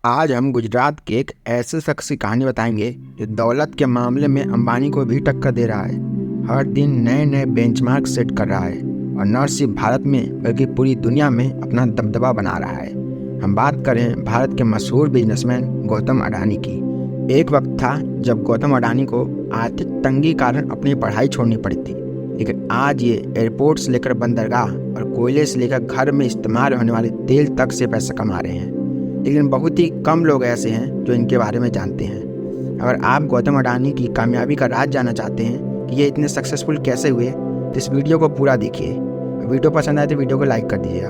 आज हम गुजरात के एक ऐसे शख्स की कहानी बताएंगे जो दौलत के मामले में अंबानी को भी टक्कर दे रहा है। हर दिन नए नए बेंचमार्क सेट कर रहा है और न सिर्फ भारत में बल्कि पूरी दुनिया में अपना दबदबा बना रहा है। हम बात करें भारत के मशहूर बिजनेसमैन गौतम अडानी की। एक वक्त था जब गौतम अडानी को आर्थिक तंगी कारण अपनी पढ़ाई छोड़नी पड़ी थी, लेकिन आज ये एयरपोर्ट से लेकर बंदरगाह और कोयले से लेकर घर में इस्तेमाल होने वाले तेल तक से पैसा कमा रहे हैं। लेकिन बहुत ही कम लोग ऐसे हैं जो इनके बारे में जानते हैं। अगर आप गौतम अडानी की कामयाबी का राज जानना चाहते हैं कि ये इतने सक्सेसफुल कैसे हुए, तो इस वीडियो को पूरा देखिए। वीडियो पसंद आए तो वीडियो को लाइक कर दीजिएगा।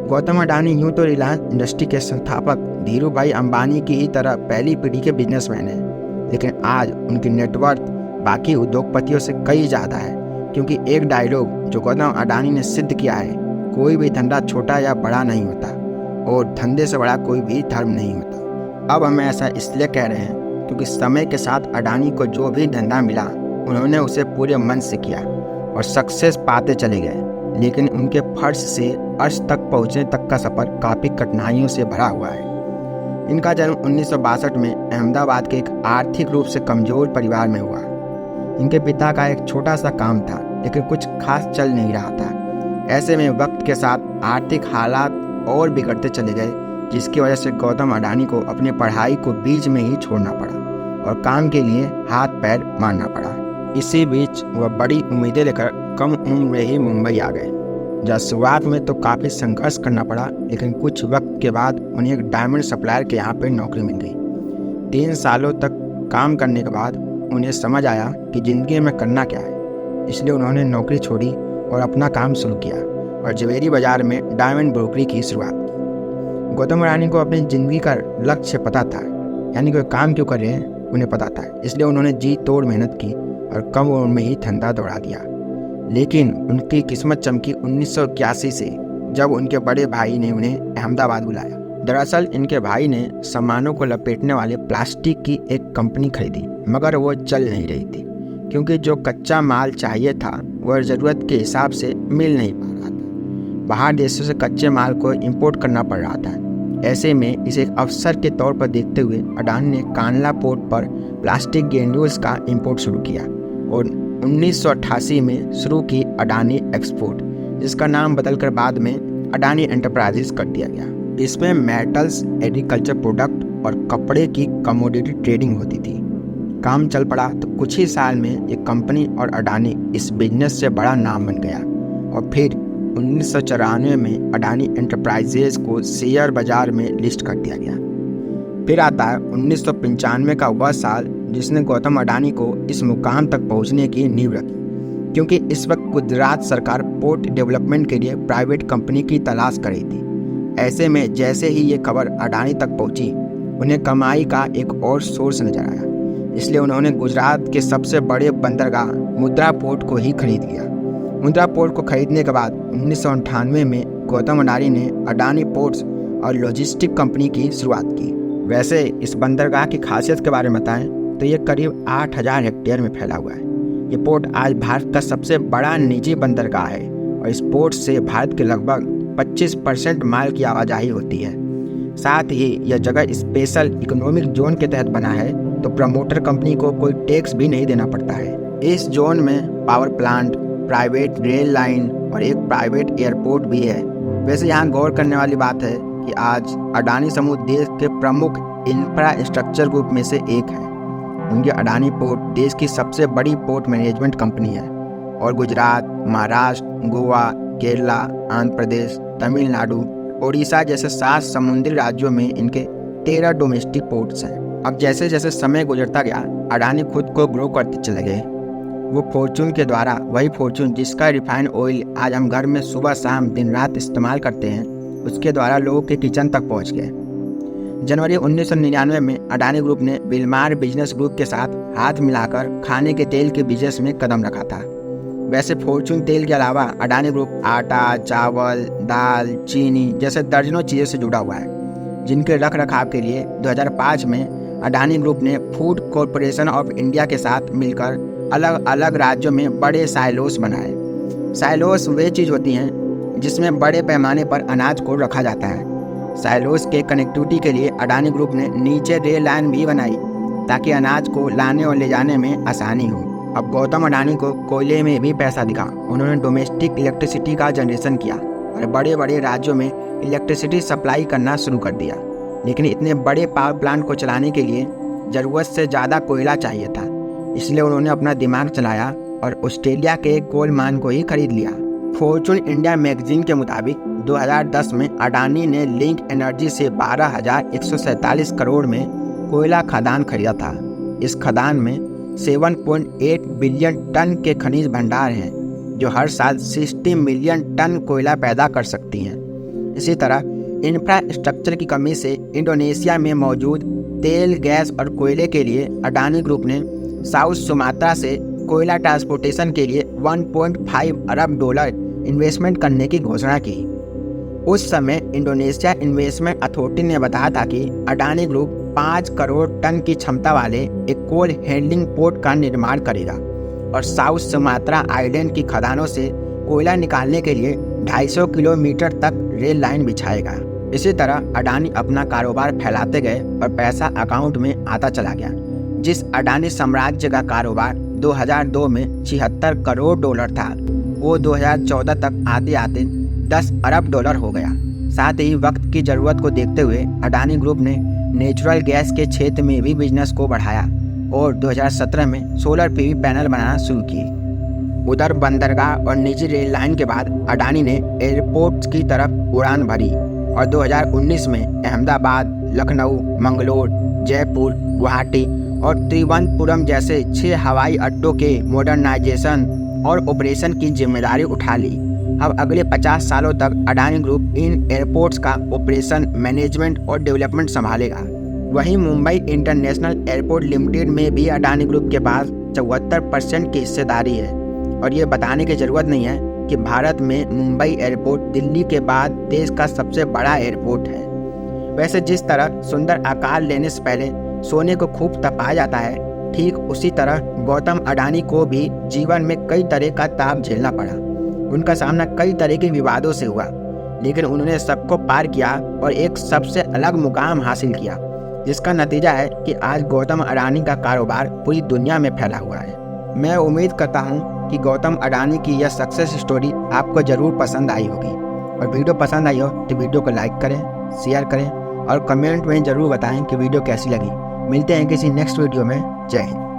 गौतम अडानी यूँ तो रिलायंस इंडस्ट्री के संस्थापक धीरू भाई अंबानी की ही तरह पहली पीढ़ी के बिजनेसमैन हैं, लेकिन आज उनकी नेटवर्थ बाकी उद्योगपतियों से कई ज़्यादा है, क्योंकि एक डायलॉग जो गौतम अडानी ने सिद्ध किया है, कोई भी धंधा छोटा या बड़ा नहीं होता और धंधे से बड़ा कोई भी धर्म नहीं होता। अब हम ऐसा इसलिए कह रहे हैं क्योंकि समय के साथ अडानी को जो भी धंधा मिला उन्होंने उसे पूरे मन से किया और सक्सेस पाते चले गए, लेकिन उनके फर्श से अर्श तक पहुंचने तक का सफ़र काफ़ी कठिनाइयों से भरा हुआ है। इनका जन्म 1962 में अहमदाबाद के एक आर्थिक रूप से कमज़ोर परिवार में हुआ। इनके पिता का एक छोटा सा काम था, लेकिन कुछ खास चल नहीं रहा था। ऐसे में वक्त के साथ आर्थिक हालात और बिगड़ते चले गए, जिसकी वजह से गौतम अडानी को अपनी पढ़ाई को बीच में ही छोड़ना पड़ा और काम के लिए हाथ पैर मारना पड़ा। इसी बीच वह बड़ी उम्मीदें लेकर कम उम्र में ही मुंबई आ गए। जब शुरुआत में तो काफ़ी संघर्ष करना पड़ा, लेकिन कुछ वक्त के बाद उन्हें एक डायमंड सप्लायर के यहाँ पर नौकरी मिल गई। 3 सालों तक काम करने के बाद उन्हें समझ आया कि ज़िंदगी में करना क्या है, इसलिए उन्होंने नौकरी छोड़ी और अपना काम शुरू किया और जवेरी बाजार में डायमंड ब्रोकरी की शुरुआत की। गौतम अडानी को अपनी ज़िंदगी का लक्ष्य पता था, यानी कि काम क्यों कर रहे हैं उन्हें पता था, इसलिए उन्होंने जी तोड़ मेहनत की और कम उम्र में ही धंधा दौड़ा दिया। लेकिन उनकी किस्मत चमकी 1981 से, जब उनके बड़े भाई ने उन्हें अहमदाबाद बुलाया। दरअसल इनके भाई ने सामानों को लपेटने वाले प्लास्टिक की एक कंपनी खरीदी, मगर वो चल नहीं रही थी, क्योंकि जो कच्चा माल चाहिए था वह ज़रूरत के हिसाब से मिल नहीं पा रहा था। बाहर देशों से कच्चे माल को इंपोर्ट करना पड़ रहा था। ऐसे में इसे एक अवसर के तौर पर देखते हुए अडानी ने कांडला पोर्ट पर प्लास्टिक ग्रेन्यूल्स का इंपोर्ट शुरू किया और 1988 में शुरू की अडानी एक्सपोर्ट, जिसका नाम बदलकर बाद में अडानी एंटरप्राइजेस कर दिया गया। इसमें मेटल्स, एग्रीकल्चर प्रोडक्ट और कपड़े की कमोडिटी ट्रेडिंग होती थी। काम चल पड़ा तो कुछ ही साल में ये कंपनी और अडानी इस बिजनेस से बड़ा नाम बन गया और फिर 1994 में अडानी एंटरप्राइजेज को शेयर बाजार में लिस्ट कर दिया गया। फिर आता है 1995 का वह साल जिसने गौतम अडानी को इस मुकाम तक पहुंचने की नींव रखी, क्योंकि इस वक्त गुजरात सरकार पोर्ट डेवलपमेंट के लिए प्राइवेट कंपनी की तलाश कर रही थी। ऐसे में जैसे ही ये खबर अडानी तक पहुंची, उन्हें कमाई का एक और सोर्स नजर आया, इसलिए उन्होंने गुजरात के सबसे बड़े बंदरगाह मुद्रा पोर्ट को ही खरीद लिया। मुद्रा पोर्ट को खरीदने के बाद 1998 में गौतम अडानी ने अडानी पोर्ट्स और लॉजिस्टिक कंपनी की शुरुआत की। वैसे इस बंदरगाह की खासियत के बारे में बताएं तो ये करीब 8000 हेक्टेयर में फैला हुआ है। ये पोर्ट आज भारत का सबसे बड़ा निजी बंदरगाह है और इस पोर्ट से भारत के लगभग 25% माल की आवाजाही होती है। साथ ही यह जगह स्पेशल इकोनॉमिक जोन के तहत बना है, तो प्रमोटर कंपनी को कोई टैक्स भी नहीं देना पड़ता है। इस जोन में power plant, private rail line और एक प्राइवेट एयरपोर्ट भी है। वैसे यहाँ गौर करने वाली बात है कि आज अडानी समूह देश के प्रमुख इंफ्रास्ट्रक्चर ग्रुप में से एक है। उनकी अडानी पोर्ट देश की सबसे बड़ी पोर्ट मैनेजमेंट कंपनी है और गुजरात, महाराष्ट्र, गोवा, केरला, आंध्र प्रदेश, तमिलनाडु, ओडिशा जैसे 7 समुद्री राज्यों में इनके 13 डोमेस्टिक पोर्ट्स हैं। अब जैसे जैसे समय गुजरता गया, अडानी खुद को ग्रो करते चले गए। वो फॉर्चून के द्वारा, वही फॉर्चून जिसका रिफाइंड ऑयल आज हम घर में सुबह शाम दिन रात इस्तेमाल करते हैं, उसके द्वारा लोगों के किचन तक पहुंच गए। जनवरी 1999 में अडानी ग्रुप ने विलमार बिजनेस ग्रुप के साथ हाथ मिलाकर खाने के तेल के बिजनेस में कदम रखा था। वैसे फॉर्चून तेल के अलावा अडानी ग्रुप आटा, चावल, दाल, चीनी जैसे दर्जनों चीज़ों से जुड़ा हुआ है, जिनके रख रखाव के लिए 2005 में अडानी ग्रुप ने फूड कॉरपोरेशन ऑफ इंडिया के साथ मिलकर अलग अलग राज्यों में बड़े साइलोस बनाए। साइलोस वे चीज़ होती हैं जिसमें बड़े पैमाने पर अनाज को रखा जाता है। सैलूस के कनेक्टिविटी के लिए अडानी ग्रुप ने नीचे रेल लाइन भी बनाई ताकि अनाज को लाने और ले जाने में आसानी हो। अब गौतम अडानी को कोयले में भी पैसा दिखा। उन्होंने डोमेस्टिक इलेक्ट्रिसिटी का जनरेशन किया और बड़े बड़े राज्यों में इलेक्ट्रिसिटी सप्लाई करना शुरू कर दिया। लेकिन इतने बड़े पावर प्लांट को चलाने के लिए ज़रूरत से ज़्यादा कोयला चाहिए था, इसलिए उन्होंने अपना दिमाग चलाया और ऑस्ट्रेलिया के कोल मान को ही खरीद लिया। फॉर्चून इंडिया मैगजीन के मुताबिक 2010 में अडानी ने लिंक एनर्जी से 12,147 करोड़ में कोयला खदान खरीदा था। इस खदान में 7.8 बिलियन टन के खनिज भंडार हैं जो हर साल 60 मिलियन टन कोयला पैदा कर सकती हैं। इसी तरह इंफ्रास्ट्रक्चर की कमी से इंडोनेशिया में मौजूद तेल, गैस और कोयले के लिए अडानी ग्रुप ने साउथ सुमात्रा से कोयला ट्रांसपोर्टेशन के लिए 1.5 अरब डॉलर इन्वेस्टमेंट करने की घोषणा की। उस समय इंडोनेशिया इन्वेस्टमेंट अथॉरिटी ने बताया था कि अडानी ग्रुप 5 करोड़ टन की क्षमता वाले एक कोल हैंडलिंग पोर्ट का निर्माण करेगा और साउथ सुमात्रा आइलैंड की खदानों से कोयला निकालने के लिए 250 किलोमीटर तक रेल लाइन बिछाएगा। इसी तरह अडानी अपना कारोबार फैलाते गए और पैसा अकाउंट में आता चला गया। जिस अडानी साम्राज्य का कारोबार 2002 में 76 करोड़ डॉलर था, वो 2014 तक आते आते 10 अरब डॉलर हो गया। साथ ही वक्त की ज़रूरत को देखते हुए अडानी ग्रुप ने नेचुरल गैस के क्षेत्र में भी बिजनेस को बढ़ाया और 2017 में सोलर पीवी पैनल बनाना शुरू किए। उधर बंदरगाह और निजी रेल लाइन के बाद अडानी ने एयरपोर्ट की तरफ उड़ान भरी और 2019 में अहमदाबाद, लखनऊ, मंगलोर, जयपुर, गुवाहाटी और त्रिवेंद्रपुरम जैसे 6 हवाई अड्डों के मॉडर्नाइजेशन और ऑपरेशन की जिम्मेदारी उठा ली। अब अगले 50 सालों तक अडानी ग्रुप इन एयरपोर्ट्स का ऑपरेशन, मैनेजमेंट और डेवलपमेंट संभालेगा। वहीं मुंबई इंटरनेशनल एयरपोर्ट लिमिटेड में भी अडानी ग्रुप के पास 74% की हिस्सेदारी है और ये बताने की ज़रूरत नहीं है कि भारत में मुंबई एयरपोर्ट दिल्ली के बाद देश का सबसे बड़ा एयरपोर्ट है। वैसे जिस तरह सुंदर आकार लेने से पहले सोने को खूब तपाया जाता है, ठीक उसी तरह गौतम अडानी को भी जीवन में कई तरह का ताप झेलना पड़ा। उनका सामना कई तरह के विवादों से हुआ, लेकिन उन्होंने सबको पार किया और एक सबसे अलग मुकाम हासिल किया, जिसका नतीजा है कि आज गौतम अडानी का कारोबार पूरी दुनिया में फैला हुआ है। मैं उम्मीद करता हूँ कि गौतम अडानी की यह सक्सेस स्टोरी आपको ज़रूर पसंद आई होगी और वीडियो पसंद आई हो तो वीडियो को लाइक करें, शेयर करें और कमेंट में ज़रूर बताएं कि वीडियो कैसी लगी। मिलते हैं किसी नेक्स्ट वीडियो में। जय हिंद।